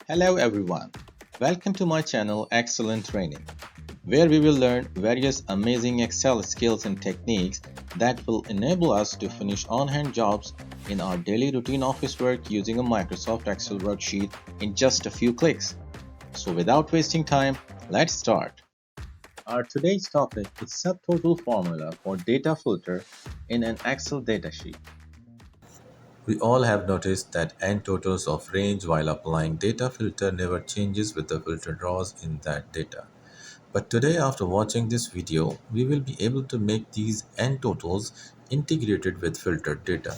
Hello everyone. Welcome to my channel Excellent Training, where we will learn various amazing Excel skills and techniques that will enable us to finish on-hand jobs in our daily routine office work using a Microsoft Excel worksheet in just a few clicks. So without wasting time, let's start. Our today's topic is subtotal formula for data filter in an Excel datasheet. We all have noticed that n totals of range while applying data filter never changes with the filter draws in that data. But today after watching this video, we will be able to make these n totals integrated with filtered data.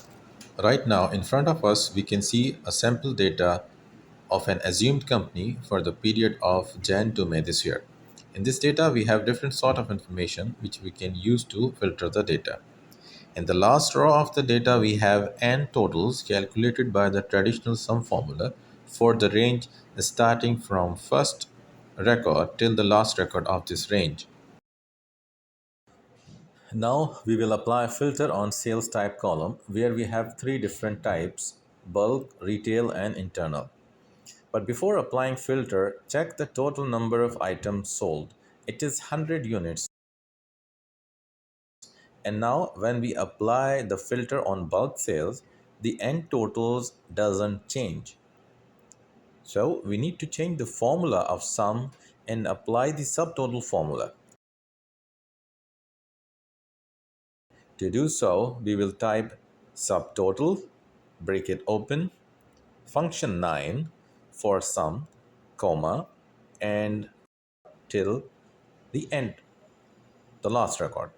Right now in front of us we can see a sample data of an assumed company for the period of Jan to May this year. In this data we have different sort of information which we can use to filter the data. In the last row of the data, we have n totals calculated by the traditional sum formula for the range starting from first record till the last record of this range. Now we will apply a filter on sales type column where we have three different types: bulk, retail and internal. But before applying filter, check the total number of items sold. It is 100 units. And now when we apply the filter on bulk sales, the end totals doesn't change. So we need to change the formula of sum and apply the subtotal formula. To do so, we will type subtotal, bracket open, function 9 for sum, comma, and till the end, the last record.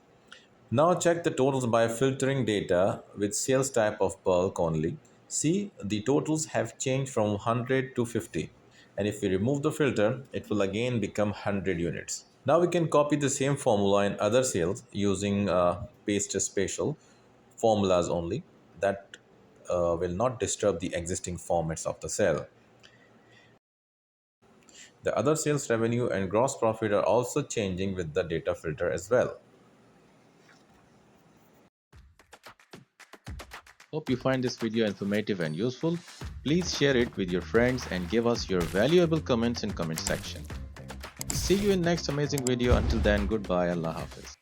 Now check the totals by filtering data with sales type of bulk only. See, the totals have changed from 100 to 50. And if we remove the filter, it will again become 100 units. Now we can copy the same formula in other sales using paste spatial formulas only that will not disturb the existing formats of the cell. The other sales revenue and gross profit are also changing with the data filter as well. Hope you find this video informative and useful. Please share it with your friends and give us your valuable comments in comment section. See you in next amazing video. Until then, goodbye. Allah Hafiz.